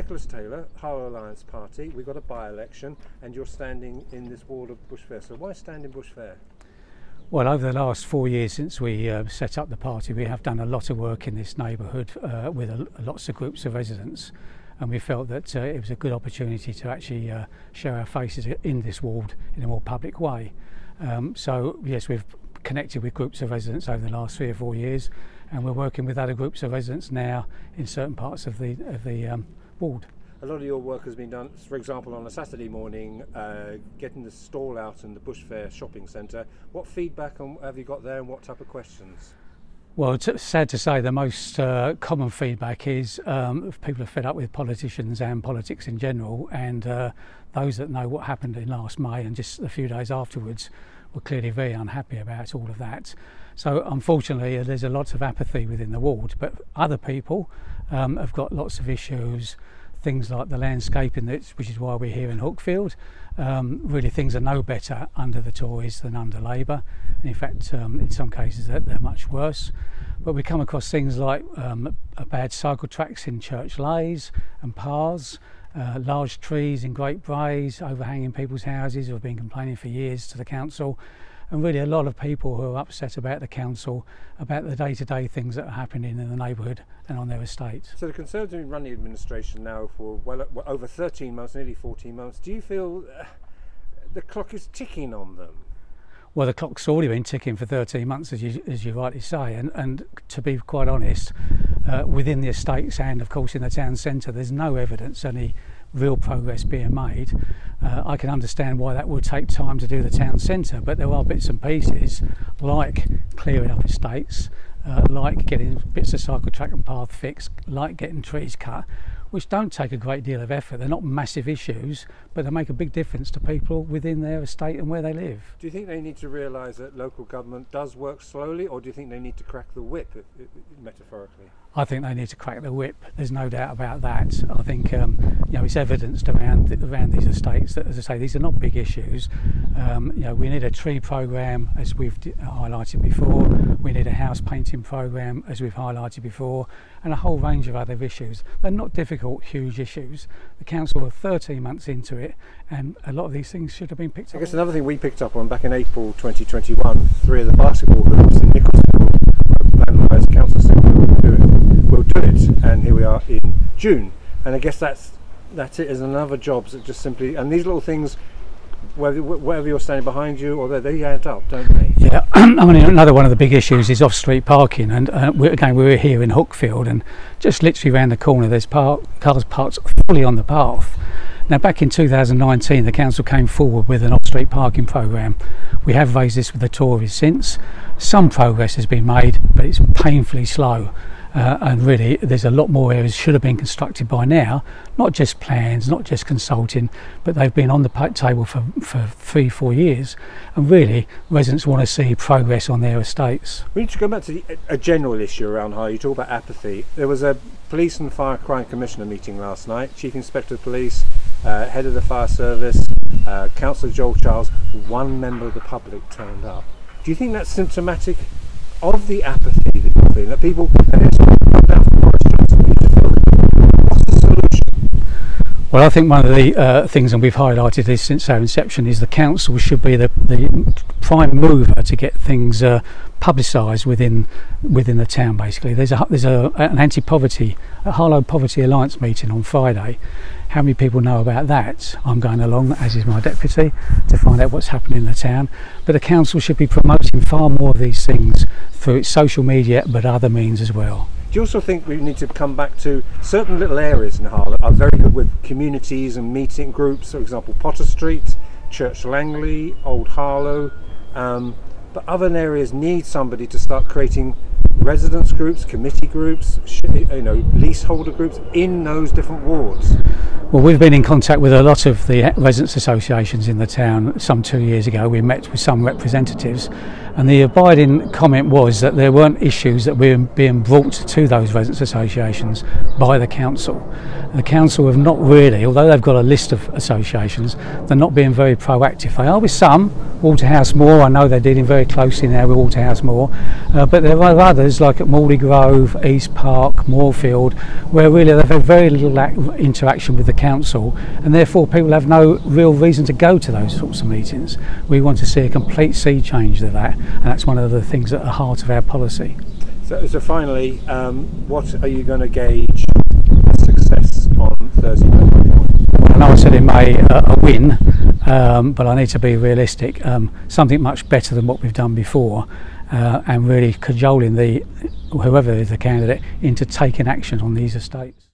Nicholas Taylor, Harlow Alliance Party. We've got a by-election and you're standing in this ward of Bush Fair. So why stand in Bush Fair? Well, over the last 4 years since we set up the party, we have done a lot of work in this neighbourhood with lots of groups of residents, and we felt that it was a good opportunity to actually show our faces in this ward in a more public way. So yes, we've connected with groups of residents over the last 3 or 4 years, and we're working with other groups of residents now in certain parts of the ward. A lot of your work has been done, for example, on a Saturday morning, getting the stall out in the Bush Fair shopping centre. What feedback have you got there, and what type of questions? Well, it's sad to say the most common feedback is people are fed up with politicians and politics in general, and those that know what happened in last May and just a few days afterwards were clearly very unhappy about all of that. So unfortunately there's a lot of apathy within the ward, but other people have got lots of issues, things like the landscaping, which is why we're here in Hookfield. Really things are no better under the Tories than under Labour, and in fact in some cases they're much worse. But we come across things like bad cycle tracks in church lays and paths, large trees in Great Braes overhanging people's houses who have been complaining for years to the council, and really a lot of people who are upset about the council, about the day-to-day things that are happening in the neighbourhood and on their estate. So the Conservatives have been running the administration now for well over 13 months, nearly 14 months. Do you feel the clock is ticking on them? Well, the clock's already been ticking for 13 months, as you rightly say, and to be quite honest, within the estates and of course in the town centre, there's no evidence any real progress being made. I can understand why that would take time to do the town centre, but there are bits and pieces like clearing up estates, like getting bits of cycle track and path fixed, like getting trees cut, which don't take a great deal of effort. They're not massive issues, but they make a big difference to people within their estate and where they live. Do you think they need to realise that local government does work slowly, or do you think they need to crack the whip, metaphorically? I think they need to crack the whip. There's no doubt about that. I think it's evidenced around these estates that, as I say, these are not big issues. We need a tree programme, as we've highlighted before. We need a house painting programme, as we've highlighted before, and a whole range of other issues. They're not difficult, huge issues. The council are 13 months into it, and a lot of these things should have been picked up. I guess another thing we picked up on back in April 2021, 3 of the basketball hoops in Nicholsville vandalised council said we'll do it, and here we are in June, and I guess that's it as another job that just simply, and these little things, whether you're standing behind you or they add up, don't they? Yeah, I mean, another one of the big issues is off-street parking, and we were here in Hookfield, and just literally around the corner there's cars parked fully on the path. Now, back in 2019 the council came forward with an off-street parking programme. We have raised this with the Tories since. Some progress has been made, but it's painfully slow. And really there's a lot more areas should have been constructed by now, not just plans, not just consulting, but they've been on the table for 3-4 years, and really residents want to see progress on their estates. We need to go back to a general issue around Harlow. You talk about apathy. There was a Police and Fire Crime Commissioner meeting last night. Chief Inspector of Police, Head of the Fire Service, Councillor Joel Charles, one member of the public turned up. Do you think that's symptomatic of the apathy that you're feeling? That people, what's the solution? Well, I think one of the things, and we've highlighted this since our inception, is the council should be the prime mover to get things publicised within the town. Basically, there's an anti-poverty, a Harlow Poverty Alliance meeting on Friday. How many people know about that? I'm going along, as is my deputy, to find out what's happening in the town. But the council should be promoting far more of these things through its social media, but other means as well. Do you also think we need to come back to certain little areas in Harlow are very good with communities and meeting groups, for example Potter Street, Church Langley, Old Harlow, but other areas need somebody to start creating residence groups, committee groups, leaseholder groups in those different wards? Well, we've been in contact with a lot of the residents associations in the town. Some 2 years ago we met with some representatives, and the abiding comment was that there weren't issues that were being brought to those residents associations by the council. The council have not really, although they've got a list of associations, they're not being very proactive. They are with some, Waterhouse Moor, I know they're dealing very closely now with Waterhouse Moor, but there are others areas like at Morley Grove, East Park, Moorfield, where really they've had very little interaction with the council, and therefore people have no real reason to go to those sorts of meetings. We want to see a complete sea change to that, and that's one of the things at the heart of our policy. So finally, what are you going to gauge as success on Thursday, May 21? I know I said in May a win, but I need to be realistic. Something much better than what we've done before, and really cajoling whoever is the candidate into taking action on these estates.